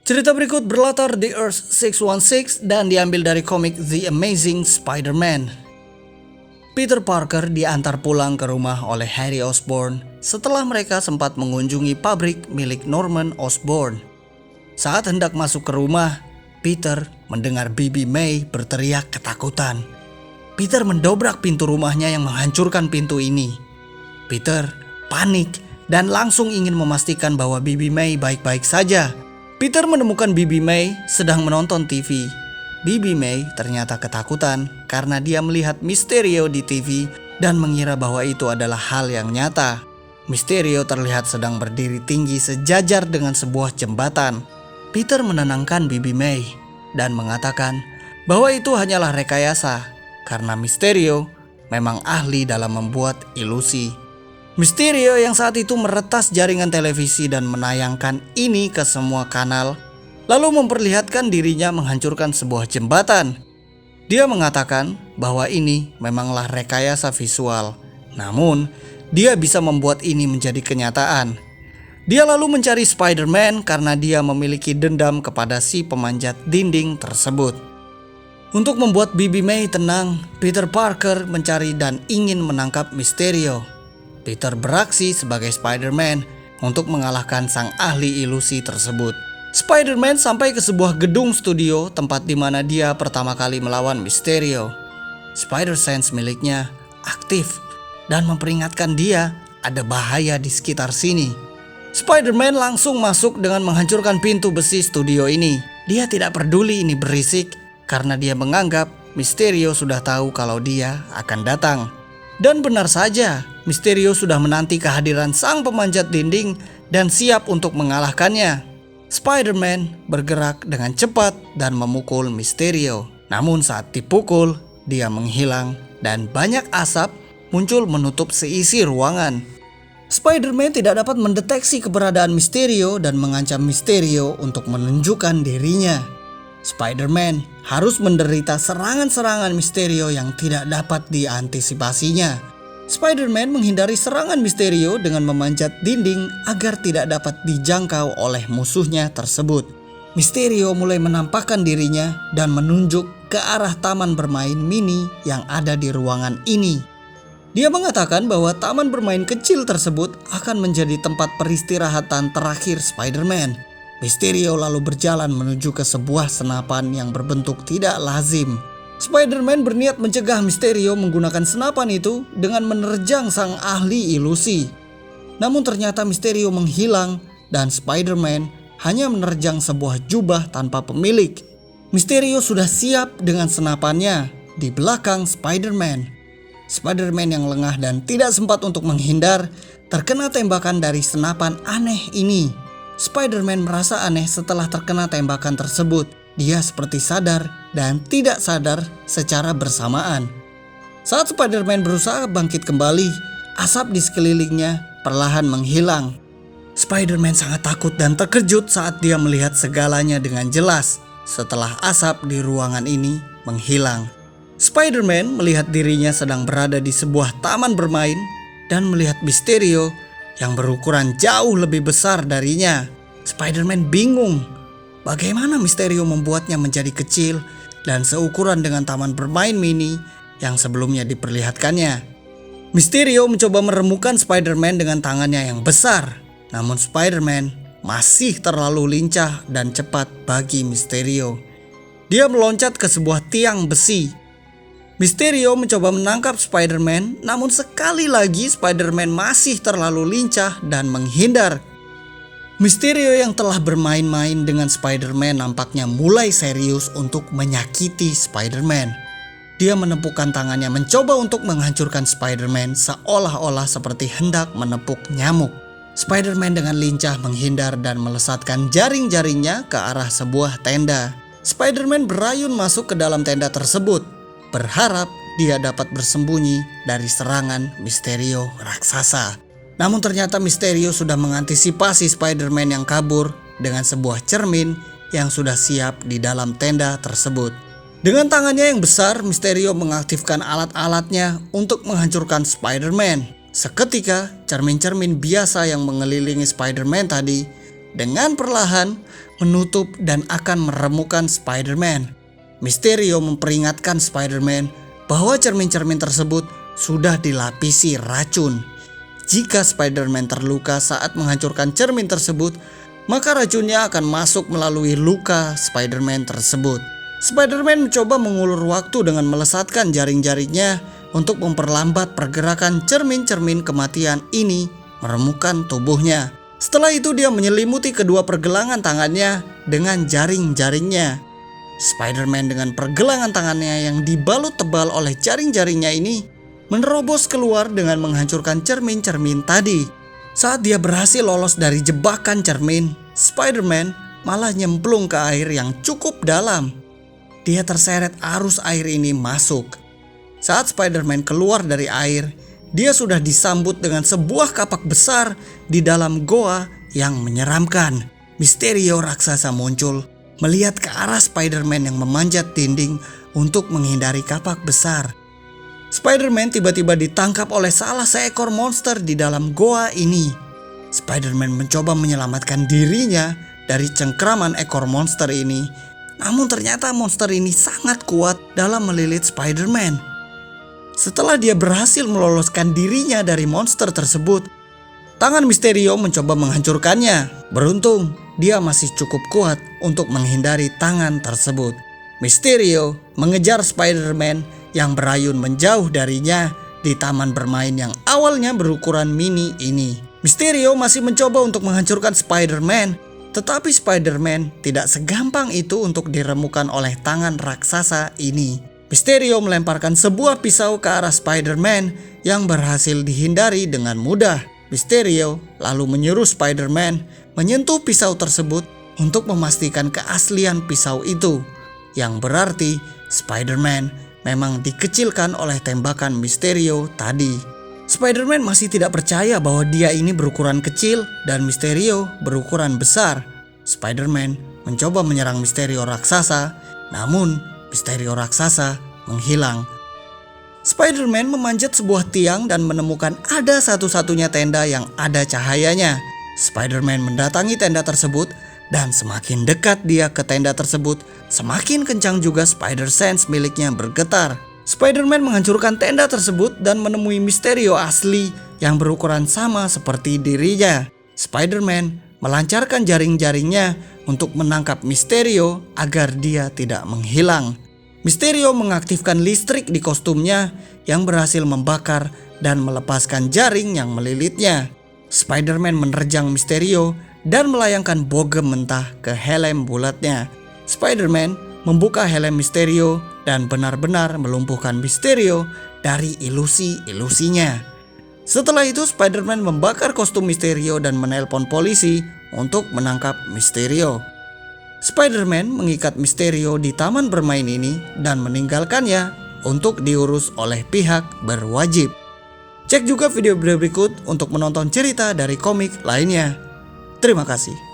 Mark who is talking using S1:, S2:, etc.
S1: Cerita berikut berlatar di Earth 616 dan diambil dari komik The Amazing Spider-Man. Peter Parker diantar pulang ke rumah oleh Harry Osborn setelah mereka sempat mengunjungi pabrik milik Norman Osborn. Saat hendak masuk ke rumah, Peter mendengar Bibi May berteriak ketakutan. Peter mendobrak pintu rumahnya yang menghancurkan pintu ini. Peter panik dan langsung ingin memastikan bahwa Bibi May baik-baik saja. Peter menemukan Bibi May sedang menonton TV. Bibi May ternyata ketakutan karena dia melihat Mysterio di TV dan mengira bahwa itu adalah hal yang nyata. Mysterio terlihat sedang berdiri tinggi sejajar dengan sebuah jembatan. Peter menenangkan Bibi May dan mengatakan bahwa itu hanyalah rekayasa karena Mysterio memang ahli dalam membuat ilusi. Mysterio yang saat itu meretas jaringan televisi dan menayangkan ini ke semua kanal, lalu memperlihatkan dirinya menghancurkan sebuah jembatan. Dia mengatakan bahwa ini memanglah rekayasa visual, namun dia bisa membuat ini menjadi kenyataan. Dia lalu mencari Spider-Man karena dia memiliki dendam kepada si pemanjat dinding tersebut. Untuk membuat Bibi May tenang, Peter Parker mencari dan ingin menangkap Mysterio. Peter beraksi sebagai Spider-Man untuk mengalahkan sang ahli ilusi tersebut. Spider-Man sampai ke sebuah gedung studio tempat di mana dia pertama kali melawan Mysterio. Spider-Sense miliknya aktif dan memperingatkan dia ada bahaya di sekitar sini. Spider-Man langsung masuk dengan menghancurkan pintu besi studio ini. Dia tidak peduli ini berisik karena dia menganggap Mysterio sudah tahu kalau dia akan datang. Dan benar saja, Mysterio sudah menanti kehadiran sang pemanjat dinding dan siap untuk mengalahkannya. Spider-Man bergerak dengan cepat dan memukul Mysterio. Namun saat dipukul, dia menghilang dan banyak asap muncul menutup seisi ruangan. Spider-Man tidak dapat mendeteksi keberadaan Mysterio dan mengancam Mysterio untuk menunjukkan dirinya. Spider-Man harus menderita serangan-serangan Mysterio yang tidak dapat diantisipasinya. Spider-Man menghindari serangan Mysterio dengan memanjat dinding agar tidak dapat dijangkau oleh musuhnya tersebut. Mysterio mulai menampakkan dirinya dan menunjuk ke arah taman bermain mini yang ada di ruangan ini. Dia mengatakan bahwa taman bermain kecil tersebut akan menjadi tempat peristirahatan terakhir Spider-Man. Mysterio lalu berjalan menuju ke sebuah senapan yang berbentuk tidak lazim. Spider-Man berniat mencegah Mysterio menggunakan senapan itu dengan menerjang sang ahli ilusi. Namun ternyata Mysterio menghilang dan Spider-Man hanya menerjang sebuah jubah tanpa pemilik. Mysterio sudah siap dengan senapannya di belakang Spider-Man. Spider-Man yang lengah dan tidak sempat untuk menghindar terkena tembakan dari senapan aneh ini. Spider-Man merasa aneh setelah terkena tembakan tersebut. Dia seperti sadar dan tidak sadar secara bersamaan. Saat Spider-Man berusaha bangkit kembali, asap di sekelilingnya perlahan menghilang. Spider-Man sangat takut dan terkejut saat dia melihat segalanya dengan jelas setelah asap di ruangan ini menghilang. Spider-Man melihat dirinya sedang berada di sebuah taman bermain dan melihat Mysterio yang berukuran jauh lebih besar darinya. Spider-Man bingung bagaimana Mysterio membuatnya menjadi kecil dan seukuran dengan taman bermain mini yang sebelumnya diperlihatkannya. Mysterio mencoba meremukan Spider-Man dengan tangannya yang besar, namun Spider-Man masih terlalu lincah dan cepat bagi Mysterio. Dia meloncat ke sebuah tiang besi. Mysterio mencoba menangkap Spider-Man, namun sekali lagi Spider-Man masih terlalu lincah dan menghindar. Mysterio yang telah bermain-main dengan Spider-Man nampaknya mulai serius untuk menyakiti Spider-Man. Dia menepukkan tangannya mencoba untuk menghancurkan Spider-Man seolah-olah seperti hendak menepuk nyamuk. Spider-Man dengan lincah menghindar dan melesatkan jaring-jaringnya ke arah sebuah tenda. Spider-Man berayun masuk ke dalam tenda tersebut, berharap dia dapat bersembunyi dari serangan Mysterio raksasa. Namun ternyata Mysterio sudah mengantisipasi Spider-Man yang kabur dengan sebuah cermin yang sudah siap di dalam tenda tersebut. Dengan tangannya yang besar, Mysterio mengaktifkan alat-alatnya untuk menghancurkan Spider-Man. Seketika, cermin-cermin biasa yang mengelilingi Spider-Man tadi dengan perlahan menutup dan akan meremukan Spider-Man. Mysterio memperingatkan Spider-Man bahwa cermin-cermin tersebut sudah dilapisi racun. Jika Spider-Man terluka saat menghancurkan cermin tersebut, maka racunnya akan masuk melalui luka Spider-Man tersebut. Spider-Man mencoba mengulur waktu dengan melesatkan jaring-jaringnya untuk memperlambat pergerakan cermin-cermin kematian ini meremukan tubuhnya. Setelah itu dia menyelimuti kedua pergelangan tangannya dengan jaring-jaringnya. Spider-Man dengan pergelangan tangannya yang dibalut tebal oleh jaring-jaringnya ini menerobos keluar dengan menghancurkan cermin-cermin tadi. Saat dia berhasil lolos dari jebakan cermin, Spider-Man malah nyemplung ke air yang cukup dalam. Dia terseret arus air ini masuk. Saat Spider-Man keluar dari air, dia sudah disambut dengan sebuah kapak besar di dalam goa yang menyeramkan. Mysterio raksasa muncul, melihat ke arah Spider-Man yang memanjat dinding untuk menghindari kapak besar. Spider-Man tiba-tiba ditangkap oleh salah seekor monster di dalam goa ini. Spider-Man mencoba menyelamatkan dirinya dari cengkraman ekor monster ini. Namun ternyata monster ini sangat kuat dalam melilit Spider-Man. Setelah dia berhasil meloloskan dirinya dari monster tersebut, tangan Mysterio mencoba menghancurkannya. Beruntung, dia masih cukup kuat untuk menghindari tangan tersebut. Mysterio mengejar Spider-Man yang berayun menjauh darinya di taman bermain yang awalnya berukuran mini ini. Mysterio masih mencoba untuk menghancurkan Spider-Man, tetapi Spider-Man tidak segampang itu untuk diremukan oleh tangan raksasa ini. Mysterio melemparkan sebuah pisau ke arah Spider-Man yang berhasil dihindari dengan mudah. Mysterio lalu menyuruh Spider-Man menyentuh pisau tersebut untuk memastikan keaslian pisau itu, yang berarti Spider-Man memang dikecilkan oleh tembakan Mysterio tadi. Spider-Man masih tidak percaya bahwa dia ini berukuran kecil dan Mysterio berukuran besar. Spider-Man mencoba menyerang Mysterio raksasa, namun Mysterio raksasa menghilang. Spider-Man memanjat sebuah tiang dan menemukan ada satu-satunya tenda yang ada cahayanya. Spider-Man mendatangi tenda tersebut dan semakin dekat dia ke tenda tersebut, semakin kencang juga Spider-Sense miliknya bergetar. Spider-Man menghancurkan tenda tersebut dan menemui Mysterio asli yang berukuran sama seperti dirinya. Spider-Man melancarkan jaring-jaringnya untuk menangkap Mysterio agar dia tidak menghilang. Mysterio mengaktifkan listrik di kostumnya yang berhasil membakar dan melepaskan jaring yang melilitnya. Spider-Man menerjang Mysterio dan melayangkan bogem mentah ke helm bulatnya. Spider-Man membuka helm Mysterio dan benar-benar melumpuhkan Mysterio dari ilusi-ilusinya. Setelah itu Spider-Man membakar kostum Mysterio dan menelpon polisi untuk menangkap Mysterio. Spider-Man mengikat Mysterio di taman bermain ini dan meninggalkannya untuk diurus oleh pihak berwajib. Cek juga video berikut untuk menonton cerita dari komik lainnya. Terima kasih.